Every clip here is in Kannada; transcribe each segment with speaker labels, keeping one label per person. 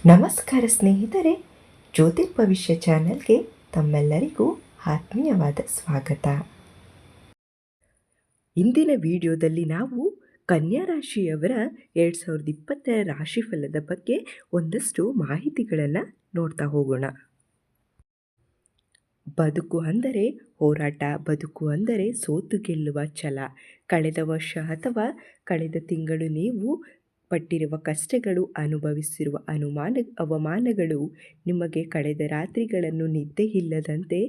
Speaker 1: ನಮಸ್ಕಾರ ಸ್ನೇಹಿತರೆ, ಜ್ಯೋತಿರ್ಭವಿಷ್ಯ ಚಾನೆಲ್ಗೆ ತಮ್ಮೆಲ್ಲರಿಗೂ ಆತ್ಮೀಯವಾದ ಸ್ವಾಗತ. ಇಂದಿನ ವಿಡಿಯೋದಲ್ಲಿ ನಾವು ಕನ್ಯಾ ರಾಶಿಯವರ 2020 ರಾಶಿಫಲದ ಬಗ್ಗೆ ಒಂದಷ್ಟು ಮಾಹಿತಿಗಳನ್ನು ನೋಡ್ತಾ ಹೋಗೋಣ. ಬದುಕು ಅಂದರೆ ಹೋರಾಟ, ಬದುಕು ಅಂದರೆ ಸೋತು ಗೆಲ್ಲುವ ಛಲ. ಕಳೆದ ವರ್ಷ ಅಥವಾ ಕಳೆದ ತಿಂಗಳು ನೀವು ಪಟ್ಟಿರುವ ಕಷ್ಟಗಳು, ಅನುಭವಿಸಿರುವ ಅವಮಾನಗಳು ನಿಮಗೆ ಕಳೆದ ರಾತ್ರಿಗಳನ್ನು ನಿದ್ದೆ ಇಲ್ಲದಂತೆ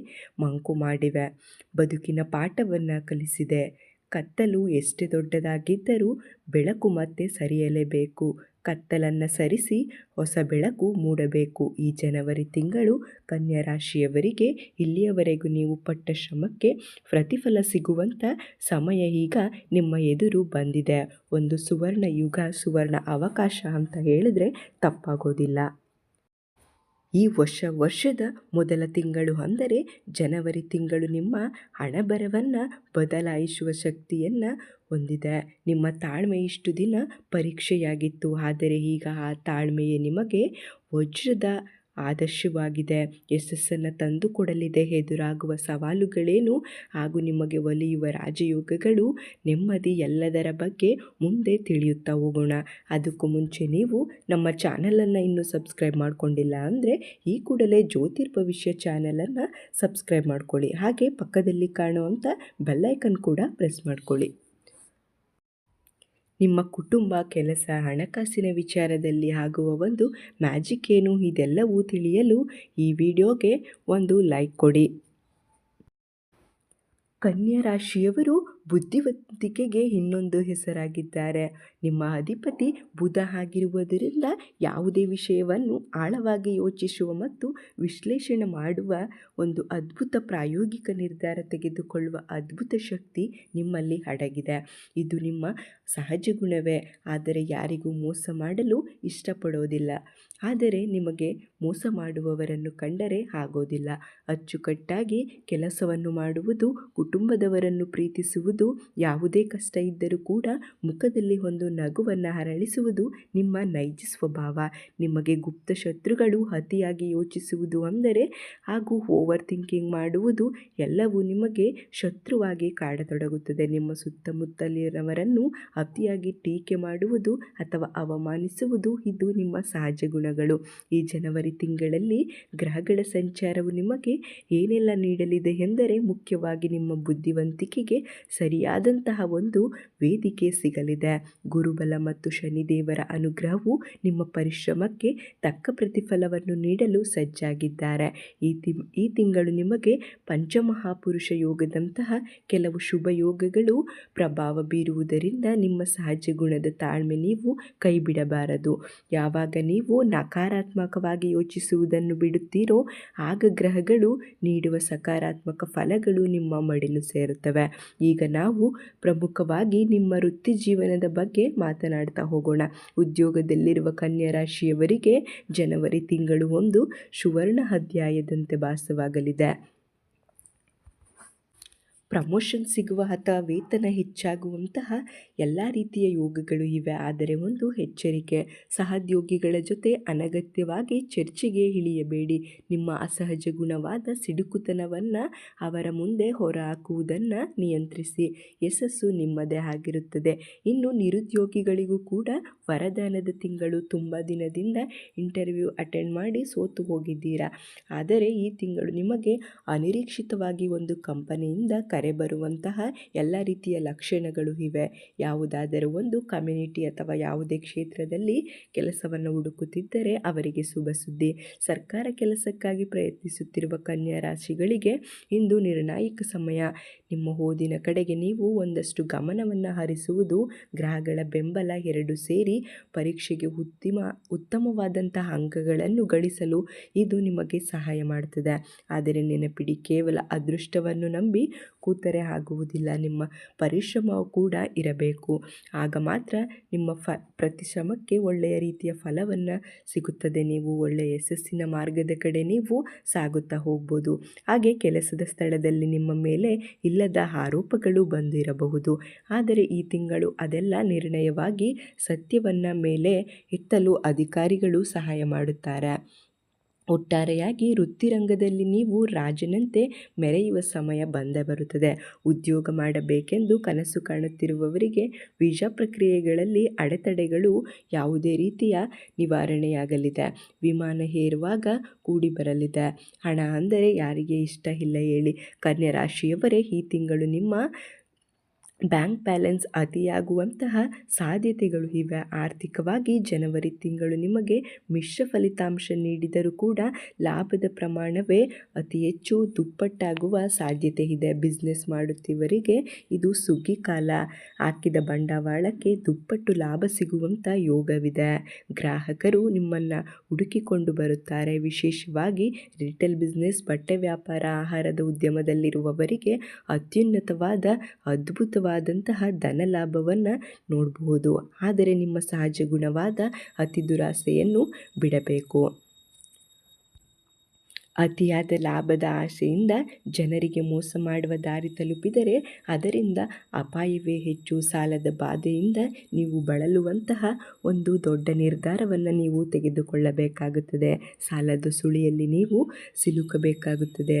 Speaker 1: ಮಂಕು ಮಾಡಿವೆ. ಬದುಕಿನ ಪಾಠವನ್ನು ಕಲಿಸಿದೆ. ಕತ್ತಲು ಎಷ್ಟೇ ದೊಡ್ಡದಾಗಿದ್ದರೂ ಬೆಳಕು ಮತ್ತೆ ಸರಿಯಲೇಬೇಕು. ಕತ್ತಲನ್ನು ಸರಿಸಿ ಹೊಸ ಬೆಳಕು ಮೂಡಬೇಕು. ಈ ಜನವರಿ ತಿಂಗಳು ಕನ್ಯಾ ರಾಶಿಯವರಿಗೆ ಇಲ್ಲಿಯವರೆಗೂ ನೀವು ಪಟ್ಟ ಶ್ರಮಕ್ಕೆ ಪ್ರತಿಫಲ ಸಿಗುವಂಥ ಸಮಯ ಈಗ ನಿಮ್ಮ ಎದುರು ಬಂದಿದೆ. ಒಂದು ಸುವರ್ಣ ಯುಗ, ಸುವರ್ಣ ಅವಕಾಶ ಅಂತ ಹೇಳಿದ್ರೆ ತಪ್ಪಾಗೋದಿಲ್ಲ. ಈ ವರ್ಷದ ಮೊದಲ ತಿಂಗಳು ಅಂದರೆ ಜನವರಿ ತಿಂಗಳು ನಿಮ್ಮ ಹಣಬರವನ್ನು ಬದಲಾಯಿಸುವ ಶಕ್ತಿಯನ್ನು ಹೊಂದಿದೆ. ನಿಮ್ಮ ತಾಳ್ಮೆ ಇಷ್ಟು ದಿನ ಪರೀಕ್ಷೆಯಾಗಿತ್ತು, ಆದರೆ ಈಗ ಆ ತಾಳ್ಮೆಯೇ ನಿಮಗೆ ವಜ್ರದ ಆದರ್ಶವಾಗಿದೆ. ಯಶಸ್ಸನ್ನು ತಂದುಕೊಡಲಿದೆ. ಎದುರಾಗುವ ಸವಾಲುಗಳೇನು ಹಾಗೂ ನಿಮಗೆ ಒಲಿಯುವ ರಾಜಯೋಗಗಳು, ನೆಮ್ಮದಿ ಎಲ್ಲದರ ಬಗ್ಗೆ ಮುಂದೆ ತಿಳಿಯುತ್ತಾ ಹೋಗೋಣ. ಅದಕ್ಕೂ ಮುಂಚೆ ನೀವು ನಮ್ಮ ಚಾನಲನ್ನು ಇನ್ನೂ ಸಬ್ಸ್ಕ್ರೈಬ್ ಮಾಡಿಕೊಂಡಿಲ್ಲ ಅಂದರೆ ಈ ಕೂಡಲೇ ಜ್ಯೋತಿರ್ಭವಿಷ್ಯ ಚಾನಲನ್ನು ಸಬ್ಸ್ಕ್ರೈಬ್ ಮಾಡ್ಕೊಳ್ಳಿ. ಹಾಗೆ ಪಕ್ಕದಲ್ಲಿ ಕಾಣುವಂಥ ಬೆಲ್ಲೈಕನ್ ಕೂಡ ಪ್ರೆಸ್ ಮಾಡ್ಕೊಳ್ಳಿ. ನಿಮ್ಮ ಕುಟುಂಬ, ಕೆಲಸ, ಹಣಕಾಸಿನ ವಿಚಾರದಲ್ಲಿ ಆಗುವ ಒಂದು ಮ್ಯಾಜಿಕ್ ಏನು, ಇದೆಲ್ಲವೂ ತಿಳಿಯಲು ಈ ವಿಡಿಯೋಗೆ ಒಂದು ಲೈಕ್ ಕೊಡಿ. ಕನ್ಯಾ ರಾಶಿಯವರು ಬುದ್ಧಿವಂತಿಕೆಗೆ ಇನ್ನೊಂದು ಹೆಸರಾಗಿದ್ದಾರೆ. ನಿಮ್ಮ ಅಧಿಪತಿ ಬುಧ ಆಗಿರುವುದರಿಂದ ಯಾವುದೇ ವಿಷಯವನ್ನು ಆಳವಾಗಿ ಯೋಚಿಸುವ ಮತ್ತು ವಿಶ್ಲೇಷಣೆ ಮಾಡುವ ಒಂದು ಅದ್ಭುತ ಪ್ರಾಯೋಗಿಕ ನಿರ್ಧಾರ ತೆಗೆದುಕೊಳ್ಳುವ ಅದ್ಭುತ ಶಕ್ತಿ ನಿಮ್ಮಲ್ಲಿ ಅಡಗಿದೆ. ಇದು ನಿಮ್ಮ ಸಹಜ ಗುಣವೇ. ಆದರೆ ಯಾರಿಗೂ ಮೋಸ ಮಾಡಲು ಇಷ್ಟಪಡೋದಿಲ್ಲ. ಆದರೆ ನಿಮಗೆ ಮೋಸ ಮಾಡುವವರನ್ನು ಕಂಡರೆ ಆಗೋದಿಲ್ಲ. ಅಚ್ಚುಕಟ್ಟಾಗಿ ಕೆಲಸವನ್ನು ಮಾಡುವುದು, ಕುಟುಂಬದವರನ್ನು ಪ್ರೀತಿಸುವುದು, ಯಾವುದೇ ಕಷ್ಟ ಇದ್ದರೂ ಕೂಡ ಮುಖದಲ್ಲಿ ಒಂದು ನಗುವನ್ನು ಅರಳಿಸುವುದು ನಿಮ್ಮ ನೈಜ ಸ್ವಭಾವ. ನಿಮಗೆ ಗುಪ್ತ ಶತ್ರುಗಳು ಅತಿಯಾಗಿ ಯೋಚಿಸುವುದು ಅಂದರೆ ಹಾಗೂ ಓವರ್ ಥಿಂಕಿಂಗ್ ಮಾಡುವುದು ಎಲ್ಲವೂ ನಿಮಗೆ ಶತ್ರುವಾಗಿ ಕಾಡತೊಡಗುತ್ತದೆ. ನಿಮ್ಮ ಸುತ್ತಮುತ್ತಲಿನವರನ್ನು ಅತಿಯಾಗಿ ಟೀಕೆ ಮಾಡುವುದು ಅಥವಾ ಅವಮಾನಿಸುವುದು ಇದು ನಿಮ್ಮ ಸಹಜ ಗುಣಗಳು. ಈ ಜನವರಿ ತಿಂಗಳಲ್ಲಿ ಗ್ರಹಗಳ ಸಂಚಾರವು ನಿಮಗೆ ಏನೆಲ್ಲ ನೀಡಲಿದೆ ಎಂದರೆ, ಮುಖ್ಯವಾಗಿ ನಿಮ್ಮ ಬುದ್ಧಿವಂತಿಕೆಗೆ ಸರಿಯಾದಂತಹ ಒಂದು ವೇದಿಕೆ ಸಿಗಲಿದೆ. ಗುರುಬಲ ಮತ್ತು ಶನಿದೇವರ ಅನುಗ್ರಹವು ನಿಮ್ಮ ಪರಿಶ್ರಮಕ್ಕೆ ತಕ್ಕ ಪ್ರತಿಫಲವನ್ನು ನೀಡಲು ಸಜ್ಜಾಗಿದ್ದಾರೆ. ಈ ತಿಂಗಳು ನಿಮಗೆ ಪಂಚಮಹಾಪುರುಷ ಯೋಗದಂತಹ ಕೆಲವು ಶುಭ ಯೋಗಗಳು ಪ್ರಭಾವ ಬೀರುವುದರಿಂದ ನಿಮ್ಮ ಸಹಜ ಗುಣದ ತಾಳ್ಮೆ ನೀವು ಕೈಬಿಡಬಾರದು. ಯಾವಾಗ ನೀವು ನಕಾರಾತ್ಮಕವಾಗಿ ಯೋಚಿಸುವುದನ್ನು ಬಿಡುತ್ತೀರೋ ಆಗ ಗ್ರಹಗಳು ನೀಡುವ ಸಕಾರಾತ್ಮಕ ಫಲಗಳು ನಿಮ್ಮ ಮಡಿಲು ಸೇರುತ್ತವೆ. ಈಗ ನಾವು ಪ್ರಮುಖವಾಗಿ ನಿಮ್ಮ ವೃತ್ತಿ ಜೀವನದ ಬಗ್ಗೆ ಮಾತನಾಡ್ತಾ ಹೋಗೋಣ. ಉದ್ಯೋಗದಲ್ಲಿರುವ ಕನ್ಯಾ ರಾಶಿಯವರಿಗೆ ಜನವರಿ ತಿಂಗಳು ಒಂದು ಸುವರ್ಣ ಅಧ್ಯಾಯದಂತೆ ಭಾಸವಾಗಲಿದೆ. ಪ್ರಮೋಷನ್ ಸಿಗುವ ಅಥವಾ ವೇತನ ಹೆಚ್ಚಾಗುವಂತಹ ಎಲ್ಲ ರೀತಿಯ ಯೋಗಗಳು ಇವೆ. ಆದರೆ ಒಂದು ಎಚ್ಚರಿಕೆ, ಸಹೋದ್ಯೋಗಿಗಳ ಜೊತೆ ಅನಗತ್ಯವಾಗಿ ಚರ್ಚೆಗೆ ಇಳಿಯಬೇಡಿ. ನಿಮ್ಮ ಅಸಹಜ ಗುಣವಾದ ಸಿಡುಕುತನವನ್ನು ಅವರ ಮುಂದೆ ಹೊರಹಾಕುವುದನ್ನು ನಿಯಂತ್ರಿಸಿ. ಯಶಸ್ಸು ನಿಮ್ಮದೇ ಆಗಿರುತ್ತದೆ. ಇನ್ನು ನಿರುದ್ಯೋಗಿಗಳಿಗೂ ಕೂಡ ವರದಾನದ ತಿಂಗಳು. ತುಂಬ ದಿನದಿಂದ ಇಂಟರ್ವ್ಯೂ ಅಟೆಂಡ್ ಮಾಡಿ ಸೋತು ಹೋಗಿದ್ದೀರಾ. ಆದರೆ ಈ ತಿಂಗಳು ನಿಮಗೆ ಅನಿರೀಕ್ಷಿತವಾಗಿ ಒಂದು ಕಂಪನಿಯಿಂದ ಕರೆ ಬರುವಂತಹ ಎಲ್ಲ ರೀತಿಯ ಲಕ್ಷಣಗಳು ಇವೆ. ಯಾವುದಾದರೂ ಒಂದು ಕಮ್ಯುನಿಟಿ ಅಥವಾ ಯಾವುದೇ ಕ್ಷೇತ್ರದಲ್ಲಿ ಕೆಲಸವನ್ನು ಹುಡುಕುತ್ತಿದ್ದರೆ ಅವರಿಗೆ ಶುಭ ಸುದ್ದಿ. ಸರ್ಕಾರ ಕೆಲಸಕ್ಕಾಗಿ ಪ್ರಯತ್ನಿಸುತ್ತಿರುವ ಕನ್ಯಾ ರಾಶಿಗಳಿಗೆ ಇಂದು ನಿರ್ಣಾಯಕ ಸಮಯ. ನಿಮ್ಮ ಓದಿನ ಕಡೆಗೆ ನೀವು ಒಂದಷ್ಟು ಗಮನವನ್ನು ಹರಿಸುವುದು, ಗ್ರಹಗಳ ಬೆಂಬಲ ಎರಡೂ ಸೇರಿ ಪರೀಕ್ಷೆಗೆ ಉತ್ತಮವಾದಂತಹ ಅಂಕಗಳನ್ನು ಗಳಿಸಲು ಇದು ನಿಮಗೆ ಸಹಾಯ ಮಾಡುತ್ತದೆ. ಆದರೆ ನೆನಪಿಡಿ, ಕೇವಲ ಅದೃಷ್ಟವನ್ನು ನಂಬಿ ಕೂತರೆ ಆಗುವುದಿಲ್ಲ. ನಿಮ್ಮ ಪರಿಶ್ರಮ ಕೂಡ ಇರಬೇಕು. ಆಗ ಮಾತ್ರ ನಿಮ್ಮ ಪ್ರತಿ ಶ್ರಮಕ್ಕೆ ಒಳ್ಳೆಯ ರೀತಿಯ ಫಲವನ್ನು ಸಿಗುತ್ತದೆ. ನೀವು ಒಳ್ಳೆಯ ಯಶಸ್ಸಿನ ಮಾರ್ಗದ ಕಡೆ ನೀವು ಸಾಗುತ್ತಾ ಹೋಗ್ಬೋದು. ಹಾಗೆ ಕೆಲಸದ ಸ್ಥಳದಲ್ಲಿ ನಿಮ್ಮ ಮೇಲೆ ಇಲ್ಲದ ಆರೋಪಗಳು ಬಂದಿರಬಹುದು. ಆದರೆ ಈ ತಿಂಗಳು ಅದೆಲ್ಲ ನಿರ್ಣಯವಾಗಿ ಸತ್ಯವನ್ನು ಮೇಲೆ ಎತ್ತಲು ಅಧಿಕಾರಿಗಳು ಸಹಾಯ ಮಾಡುತ್ತಾರೆ. ಒಟ್ಟಾರೆಯಾಗಿ ವೃತ್ತಿರಂಗದಲ್ಲಿ ನೀವು ರಾಜನಂತೆ ಮೆರೆಯುವ ಸಮಯ ಬಂದೇ ಬರುತ್ತದೆ. ಉದ್ಯೋಗ ಮಾಡಬೇಕೆಂದು ಕನಸು ಕಾಣುತ್ತಿರುವವರಿಗೆ ವೀಸಾ ಪ್ರಕ್ರಿಯೆಗಳಲ್ಲಿ ಅಡೆತಡೆಗಳು ಯಾವುದೇ ರೀತಿಯ ನಿವಾರಣೆಯಾಗಲಿದೆ. ವಿಮಾನ ಏರುವಾಗ ಕೂಡಿ ಬರಲಿದೆ. ಹಣ ಅಂದರೆ ಯಾರಿಗೆ ಇಷ್ಟ ಇಲ್ಲ ಹೇಳಿ. ಕನ್ಯಾ ರಾಶಿಯವರೇ, ಈ ತಿಂಗಳು ನಿಮ್ಮ ಬ್ಯಾಂಕ್ ಬ್ಯಾಲೆನ್ಸ್ ಅತಿಯಾಗುವಂತಹ ಸಾಧ್ಯತೆಗಳು ಇವೆ. ಆರ್ಥಿಕವಾಗಿ ಜನವರಿ ತಿಂಗಳು ನಿಮಗೆ ಮಿಶ್ರ ಫಲಿತಾಂಶ ನೀಡಿದರೂ ಕೂಡ ಲಾಭದ ಪ್ರಮಾಣವೇ ಅತಿ ಹೆಚ್ಚು ದುಪ್ಪಟ್ಟಾಗುವ ಸಾಧ್ಯತೆ ಇದೆ. ಬಿಸ್ನೆಸ್ ಮಾಡುತ್ತಿರುವವರಿಗೆ ಇದು ಸುಗ್ಗಿ ಕಾಲ. ಹಾಕಿದ ಬಂಡವಾಳಕ್ಕೆ ದುಪ್ಪಟ್ಟು ಲಾಭ ಸಿಗುವಂಥ ಯೋಗವಿದೆ. ಗ್ರಾಹಕರು ನಿಮ್ಮನ್ನು ಹುಡುಕಿಕೊಂಡು ಬರುತ್ತಾರೆ. ವಿಶೇಷವಾಗಿ ರಿಟೇಲ್ ಬಿಸ್ನೆಸ್, ಬಟ್ಟೆ ವ್ಯಾಪಾರ, ಆಹಾರದ ಉದ್ಯಮದಲ್ಲಿರುವವರಿಗೆ ಅತ್ಯುನ್ನತವಾದ ಅದ್ಭುತವಾದಂತಹ ಧನ ಲಾಭವನ್ನು ನೋಡಬಹುದು. ಆದರೆ ನಿಮ್ಮ ಸಹಜ ಗುಣವಾದ ಅತಿ ದುರಾಸೆಯನ್ನು ಬಿಡಬೇಕು. ಅತಿಯಾದ ಲಾಭದ ಆಸೆಯಿಂದ ಜನರಿಗೆ ಮೋಸ ಮಾಡುವ ದಾರಿ ತಲುಪಿದರೆ ಅದರಿಂದ ಅಪಾಯವೇ ಹೆಚ್ಚು. ಸಾಲದ ಬಾಧೆಯಿಂದ ನೀವು ಬಳಲುವಂತಹ ಒಂದು ದೊಡ್ಡ ನಿರ್ಧಾರವನ್ನು ನೀವು ತೆಗೆದುಕೊಳ್ಳಬೇಕಾಗುತ್ತದೆ. ಸಾಲದ ಸುಳಿಯಲ್ಲಿ ನೀವು ಸಿಲುಕಬೇಕಾಗುತ್ತದೆ.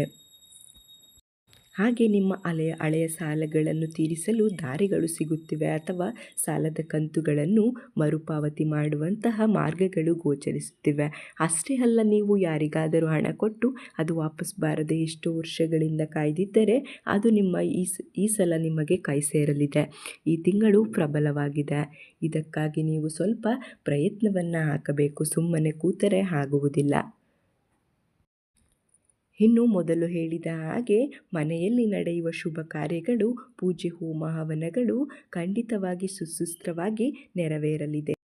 Speaker 1: ಹಾಗೆ ನಿಮ್ಮ ಹಳೆಯ ಸಾಲಗಳನ್ನು ತೀರಿಸಲು ದಾರಿಗಳು ಸಿಗುತ್ತಿವೆ ಅಥವಾ ಸಾಲದ ಕಂತುಗಳನ್ನು ಮರುಪಾವತಿ ಮಾಡುವಂತಹ ಮಾರ್ಗಗಳು ಗೋಚರಿಸುತ್ತಿವೆ. ಅಷ್ಟೇ ಅಲ್ಲ, ನೀವು ಯಾರಿಗಾದರೂ ಹಣ ಕೊಟ್ಟು ಅದು ವಾಪಸ್ ಬಾರದೆ ಎಷ್ಟೋ ವರ್ಷಗಳಿಂದ ಕಾಯ್ದಿದ್ದರೆ ಅದು ನಿಮ್ಮ ಈ ಸಲ ನಿಮಗೆ ಕೈ ಸೇರಲಿದೆ. ಈ ತಿಂಗಳು ಪ್ರಬಲವಾಗಿದೆ. ಇದಕ್ಕಾಗಿ ನೀವು ಸ್ವಲ್ಪ ಪ್ರಯತ್ನವನ್ನು ಹಾಕಬೇಕು. ಸುಮ್ಮನೆ ಕೂತರೆ ಆಗುವುದಿಲ್ಲ. ಇನ್ನು ಮೊದಲು ಹೇಳಿದ ಹಾಗೆ ಮನೆಯಲ್ಲಿ ನಡೆಯುವ ಶುಭ ಕಾರ್ಯಗಳು, ಪೂಜೆ, ಹೋಮ ಹವನಗಳು ಖಂಡಿತವಾಗಿ ಸುಸೂತ್ರವಾಗಿ ನೆರವೇರಲಿದೆ.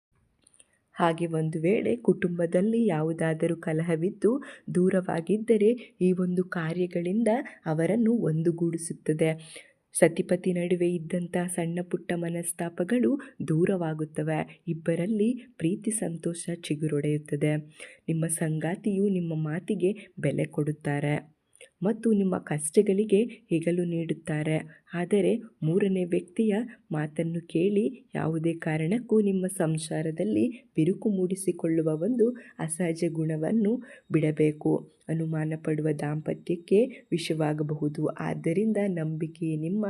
Speaker 1: ಹಾಗೆ ಒಂದು ವೇಳೆ ಕುಟುಂಬದಲ್ಲಿ ಯಾವುದಾದರೂ ಕಲಹವಿದ್ದು ದೂರವಾಗಿದ್ದರೆ ಈ ಒಂದು ಕಾರ್ಯಗಳಿಂದ ಅವರನ್ನು ಒಂದುಗೂಡಿಸುತ್ತದೆ. ಸತಿಪತಿ ನಡುವೆ ಇದ್ದಂಥ ಸಣ್ಣ ಪುಟ್ಟ ಮನಸ್ತಾಪಗಳು ದೂರವಾಗುತ್ತವೆ. ಇಬ್ಬರಲ್ಲಿ ಪ್ರೀತಿ ಸಂತೋಷ ಚಿಗುರೊಡೆಯುತ್ತದೆ. ನಿಮ್ಮ ಸಂಗಾತಿಯು ನಿಮ್ಮ ಮಾತಿಗೆ ಬೆಲೆ ಕೊಡುತ್ತಾರೆ ಮತ್ತು ನಿಮ್ಮ ಕಷ್ಟಗಳಿಗೆ ಹೆಗಲು ನೀಡುತ್ತಾರೆ. ಆದರೆ ಮೂರನೇ ವ್ಯಕ್ತಿಯ ಮಾತನ್ನು ಕೇಳಿ ಯಾವುದೇ ಕಾರಣಕ್ಕೂ ನಿಮ್ಮ ಸಂಸಾರದಲ್ಲಿ ಬಿರುಕು ಮೂಡಿಸಿಕೊಳ್ಳುವ ಒಂದು ಅಸಹಜ ಗುಣವನ್ನು ಬಿಡಬೇಕು. ಅನುಮಾನ ಪಡುವ ದಾಂಪತ್ಯಕ್ಕೆ ವಿಷವಾಗಬಹುದು. ಆದ್ದರಿಂದ ನಂಬಿಕೆಯೇ ನಿಮ್ಮ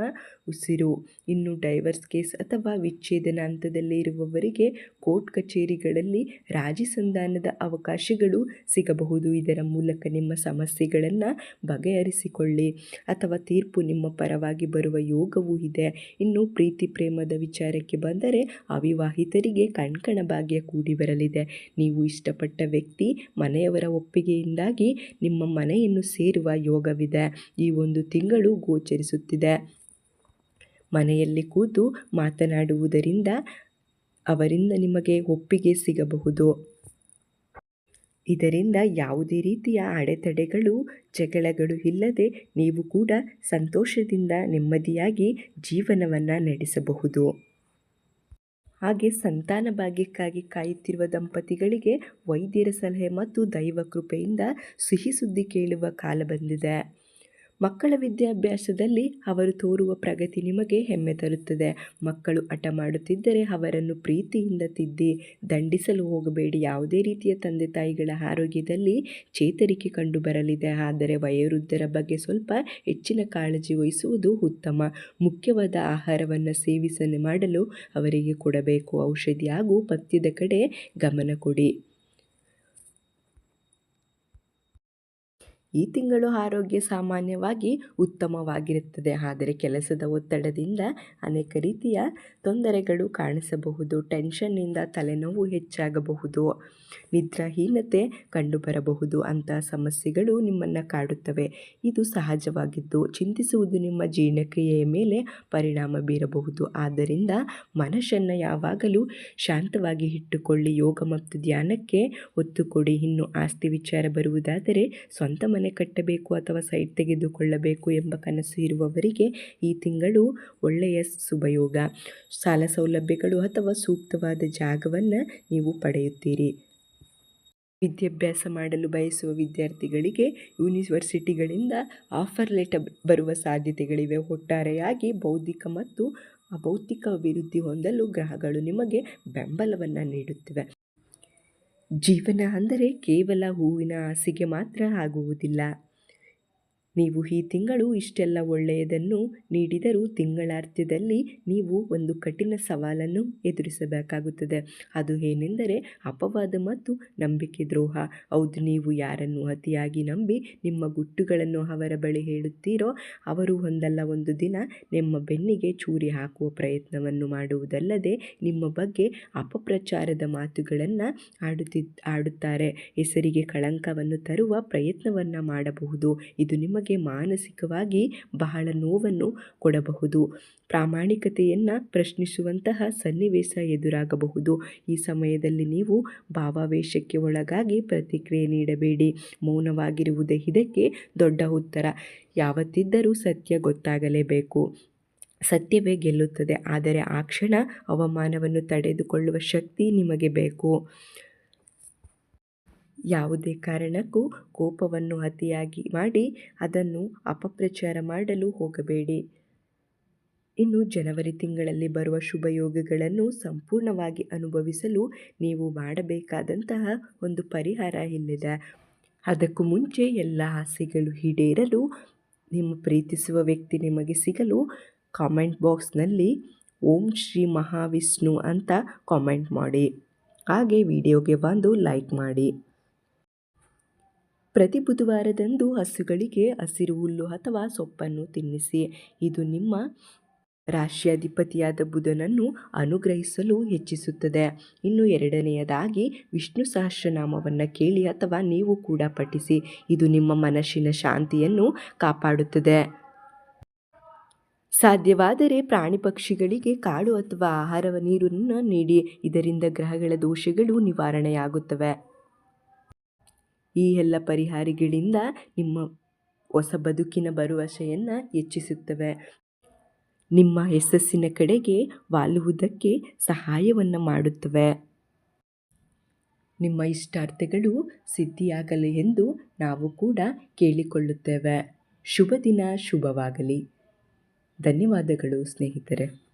Speaker 1: ಉಸಿರು. ಇನ್ನು ಡೈವರ್ಸ್ ಕೇಸ್ ಅಥವಾ ವಿಚ್ಛೇದನ ಹಂತದಲ್ಲಿ ಇರುವವರಿಗೆ ಕೋರ್ಟ್ ಕಚೇರಿಗಳಲ್ಲಿ ರಾಜಿ ಸಂಧಾನದ ಅವಕಾಶಗಳು ಸಿಗಬಹುದು. ಇದರ ಮೂಲಕ ನಿಮ್ಮ ಸಮಸ್ಯೆಗಳನ್ನು ಬಗೆಹರಿಸಿಕೊಳ್ಳಿ ಅಥವಾ ತೀರ್ಪು ನಿಮ್ಮ ಪರವಾಗಿ ಬರುವ ಯೋಗವೂ ಇದೆ. ಇನ್ನು ಪ್ರೀತಿ ಪ್ರೇಮದ ವಿಚಾರಕ್ಕೆ ಬಂದರೆ ಅವಿವಾಹಿತರಿಗೆ ಕಣ್ಕಣ ಭಾಗ್ಯ ಕೂಡಿ ಬರಲಿದೆ. ನೀವು ಇಷ್ಟಪಟ್ಟ ವ್ಯಕ್ತಿ ಮನೆಯವರ ಒಪ್ಪಿಗೆಯಿಂದಾಗಿ ನಿಮ್ಮ ಮನೆಯನ್ನು ಸೇರುವ ಯೋಗವಿದೆ. ಈ ಒಂದು ತಿಂಗಳು ಗೋಚರಿಸುತ್ತಿದೆ. ಮನೆಯಲ್ಲಿ ಕೂತು ಮಾತನಾಡುವುದರಿಂದ ಅವರಿಂದ ನಿಮಗೆ ಒಪ್ಪಿಗೆ ಸಿಗಬಹುದು. ಇದರಿಂದ ಯಾವುದೇ ರೀತಿಯ ಅಡೆತಡೆಗಳು, ಜಗಳಗಳು ಇಲ್ಲದೆ ನೀವು ಕೂಡ ಸಂತೋಷದಿಂದ ನೆಮ್ಮದಿಯಾಗಿ ಜೀವನವನ್ನು ನಡೆಸಬಹುದು. ಹಾಗೆ ಸಂತಾನ ಭಾಗ್ಯಕ್ಕಾಗಿ ಕಾಯುತ್ತಿರುವ ದಂಪತಿಗಳಿಗೆ ವೈದ್ಯರ ಸಲಹೆ ಮತ್ತು ದೈವ ಕೃಪೆಯಿಂದ ಸಿಹಿ ಸುದ್ದಿ ಕೇಳುವ ಕಾಲ ಬಂದಿದೆ. ಮಕ್ಕಳ ವಿದ್ಯಾಭ್ಯಾಸದಲ್ಲಿ ಅವರು ತೋರುವ ಪ್ರಗತಿ ನಿಮಗೆ ಹೆಮ್ಮೆ ತರುತ್ತದೆ. ಮಕ್ಕಳು ಹಠ ಮಾಡುತ್ತಿದ್ದರೆ ಅವರನ್ನು ಪ್ರೀತಿಯಿಂದ ತಿದ್ದಿ, ದಂಡಿಸಲು ಹೋಗಬೇಡಿ. ಯಾವುದೇ ರೀತಿಯ ತಂದೆ ತಾಯಿಗಳ ಆರೋಗ್ಯದಲ್ಲಿ ಚೇತರಿಕೆ ಕಂಡು ಬರಲಿದೆ. ಆದರೆ ವಯೋವೃದ್ಧರ ಬಗ್ಗೆ ಸ್ವಲ್ಪ ಹೆಚ್ಚಿನ ಕಾಳಜಿ ವಹಿಸುವುದು ಉತ್ತಮ. ಮುಖ್ಯವಾದ ಆಹಾರವನ್ನು ಸೇವಿಸನೆ ಮಾಡಲು ಅವರಿಗೆ ಕೊಡಬೇಕು. ಔಷಧಿ ಹಾಗೂ ಪಥ್ಯದ ಕಡೆ ಗಮನ ಕೊಡಿ. ಈ ತಿಂಗಳು ಆರೋಗ್ಯ ಸಾಮಾನ್ಯವಾಗಿ ಉತ್ತಮವಾಗಿರುತ್ತದೆ. ಆದರೆ ಕೆಲಸದ ಒತ್ತಡದಿಂದ ಅನೇಕ ರೀತಿಯ ತೊಂದರೆಗಳು ಕಾಣಿಸಬಹುದು. ಟೆನ್ಷನ್ನಿಂದ ತಲೆನೋವು ಹೆಚ್ಚಾಗಬಹುದು, ನಿದ್ರಾಹೀನತೆ ಕಂಡುಬರಬಹುದು. ಅಂತಹ ಸಮಸ್ಯೆಗಳು ನಿಮ್ಮನ್ನು ಕಾಡುತ್ತವೆ. ಇದು ಸಹಜವಾಗಿದ್ದು ಚಿಂತಿಸುವುದು ನಿಮ್ಮ ಜೀರ್ಣಕ್ರಿಯೆಯ ಮೇಲೆ ಪರಿಣಾಮ ಬೀರಬಹುದು. ಆದ್ದರಿಂದ ಮನಸ್ಸನ್ನು ಯಾವಾಗಲೂ ಶಾಂತವಾಗಿ ಇಟ್ಟುಕೊಳ್ಳಿ. ಯೋಗ ಮತ್ತು ಧ್ಯಾನಕ್ಕೆ ಒತ್ತು ಕೊಡಿ. ಇನ್ನು ಆಸ್ತಿ ವಿಚಾರ ಬರುವುದಾದರೆ ಸ್ವಂತ ಮನೆ ಕಟ್ಟಬೇಕು ಅಥವಾ ಸೈಟ್ ತೆಗೆದುಕೊಳ್ಳಬೇಕು ಎಂಬ ಕನಸು ಇರುವವರಿಗೆ ಈ ತಿಂಗಳು ಒಳ್ಳೆಯ ಶುಭಯೋಗ. ಸಾಲ ಸೌಲಭ್ಯಗಳು ಅಥವಾ ಸೂಕ್ತವಾದ ಜಾಗವನ್ನು ನೀವು ಪಡೆಯುತ್ತೀರಿ. ವಿದ್ಯಾಭ್ಯಾಸ ಮಾಡಲು ಬಯಸುವ ವಿದ್ಯಾರ್ಥಿಗಳಿಗೆ ಯೂನಿವರ್ಸಿಟಿಗಳಿಂದ ಆಫರ್ ಲೆಟರ್ ಬರುವ ಸಾಧ್ಯತೆಗಳಿವೆ. ಒಟ್ಟಾರೆಯಾಗಿ ಬೌದ್ಧಿಕ ಮತ್ತು ಅಭೌತಿಕ ಅಭಿವೃದ್ಧಿ ಹೊಂದಲು ಗ್ರಹಗಳು ನಿಮಗೆ ಬೆಂಬಲವನ್ನು ನೀಡುತ್ತಿವೆ. ಜೀವನ ಅಂದರೆ ಕೇವಲ ಹೂವಿನ ಹಾಸಿಗೆ ಮಾತ್ರ ಆಗುವುದಿಲ್ಲ. ನೀವು ಈ ತಿಂಗಳು ಇಷ್ಟೆಲ್ಲ ಒಳ್ಳೆಯದನ್ನು ನೀಡಿದರೂ ತಿಂಗಳಾಂತ್ಯದಲ್ಲಿ ನೀವು ಒಂದು ಕಠಿಣ ಸವಾಲನ್ನು ಎದುರಿಸಬೇಕಾಗುತ್ತದೆ. ಅದು ಏನೆಂದರೆ ಅಪವಾದ ಮತ್ತು ನಂಬಿಕೆ ದ್ರೋಹ. ಹೌದು, ನೀವು ಯಾರನ್ನು ಅತಿಯಾಗಿ ನಂಬಿ ನಿಮ್ಮ ಗುಟ್ಟುಗಳನ್ನು ಅವರ ಬಳಿ ಹೇಳುತ್ತೀರೋ ಅವರು ಒಂದಲ್ಲ ಒಂದು ದಿನ ನಿಮ್ಮ ಬೆನ್ನಿಗೆ ಚೂರಿ ಹಾಕುವ ಪ್ರಯತ್ನವನ್ನು ಮಾಡುವುದಲ್ಲದೆ ನಿಮ್ಮ ಬಗ್ಗೆ ಅಪಪ್ರಚಾರದ ಮಾತುಗಳನ್ನು ಆಡುತ್ತಾರೆ. ಹೆಸರಿಗೆ ಕಳಂಕವನ್ನು ತರುವ ಪ್ರಯತ್ನವನ್ನು ಮಾಡಬಹುದು. ಇದು ನಿಮಗೆ ಮಾನಸಿಕವಾಗಿ ಬಹಳ ನೋವನ್ನು ಕೊಡಬಹುದು. ಪ್ರಾಮಾಣಿಕತೆಯನ್ನು ಪ್ರಶ್ನಿಸುವಂತಹ ಸನ್ನಿವೇಶ ಎದುರಾಗಬಹುದು. ಈ ಸಮಯದಲ್ಲಿ ನೀವು ಭಾವಾವೇಶಕ್ಕೆ ಒಳಗಾಗಿ ಪ್ರತಿಕ್ರಿಯೆ ನೀಡಬೇಡಿ. ಮೌನವಾಗಿರುವುದೇ ಇದಕ್ಕೆ ದೊಡ್ಡ ಉತ್ತರ. ಯಾವತ್ತಿದ್ದರೂ ಸತ್ಯ ಗೊತ್ತಾಗಲೇಬೇಕು. ಸತ್ಯವೇ ಗೆಲ್ಲುತ್ತದೆ. ಆದರೆ ಆ ಕ್ಷಣ ಅವಮಾನವನ್ನು ತಡೆದುಕೊಳ್ಳುವ ಶಕ್ತಿ ನಿಮಗೆ ಬೇಕು. ಯಾವುದೇ ಕಾರಣಕ್ಕೂ ಕೋಪವನ್ನು ಅತಿಯಾಗಿ ಮಾಡಿ ಅದನ್ನು ಅಪಪ್ರಚಾರ ಮಾಡಲು ಹೋಗಬೇಡಿ. ಇನ್ನು ಜನವರಿ ತಿಂಗಳಲ್ಲಿ ಬರುವ ಶುಭಯೋಗಗಳನ್ನು ಸಂಪೂರ್ಣವಾಗಿ ಅನುಭವಿಸಲು ನೀವು ಮಾಡಬೇಕಾದಂತಹ ಒಂದು ಪರಿಹಾರ ಇಲ್ಲಿದೆ. ಅದಕ್ಕೂ ಮುಂಚೆ ಎಲ್ಲ ಆಸೆಗಳು ಈಡೇರಲು, ನಿಮ್ಮ ಪ್ರೀತಿಸುವ ವ್ಯಕ್ತಿ ನಿಮಗೆ ಸಿಗಲು ಕಾಮೆಂಟ್ ಬಾಕ್ಸ್ನಲ್ಲಿ ಓಂ ಶ್ರೀ ಮಹಾವಿಷ್ಣು ಅಂತ ಕಾಮೆಂಟ್ ಮಾಡಿ. ಹಾಗೆ ವಿಡಿಯೋಗೆ ಒಂದು ಲೈಕ್ ಮಾಡಿ. ಪ್ರತಿ ಬುಧವಾರದಂದು ಹಸುಗಳಿಗೆ ಹಸಿರು ಹುಲ್ಲು ಅಥವಾ ಸೊಪ್ಪನ್ನು ತಿನ್ನಿಸಿ. ಇದು ನಿಮ್ಮ ರಾಶಿಯಾಧಿಪತಿಯಾದ ಬುಧನನ್ನು ಅನುಗ್ರಹಿಸಲು ಹೆಚ್ಚಿಸುತ್ತದೆ. ಇನ್ನು ಎರಡನೆಯದಾಗಿ ವಿಷ್ಣು ಸಹಸ್ರನಾಮವನ್ನು ಕೇಳಿ ಅಥವಾ ನೀವು ಕೂಡ ಪಠಿಸಿ. ಇದು ನಿಮ್ಮ ಮನಸ್ಸಿನ ಶಾಂತಿಯನ್ನು ಕಾಪಾಡುತ್ತದೆ. ಸಾಧ್ಯವಾದರೆ ಪ್ರಾಣಿ ಪಕ್ಷಿಗಳಿಗೆ ಕಾಳು ಅಥವಾ ಆಹಾರ ನೀರನ್ನು ನೀಡಿ. ಇದರಿಂದ ಗ್ರಹಗಳ ದೋಷಗಳು ನಿವಾರಣೆಯಾಗುತ್ತವೆ. ಈ ಎಲ್ಲ ಪರಿಹಾರಗಳಿಂದ ನಿಮ್ಮ ಹೊಸ ಬದುಕಿನ ಭರವಸೆಯನ್ನು ಹೆಚ್ಚಿಸುತ್ತವೆ. ನಿಮ್ಮ ಯಶಸ್ಸಿನ ಕಡೆಗೆ ವಾಲುವುದಕ್ಕೆ ಸಹಾಯವನ್ನು ಮಾಡುತ್ತವೆ. ನಿಮ್ಮ ಇಷ್ಟಾರ್ಥಗಳು ಸಿದ್ಧಿಯಾಗಲಿ ಎಂದು ನಾವು ಕೂಡ ಕೇಳಿಕೊಳ್ಳುತ್ತೇವೆ. ಶುಭ ದಿನ, ಶುಭವಾಗಲಿ. ಧನ್ಯವಾದಗಳು ಸ್ನೇಹಿತರೆ.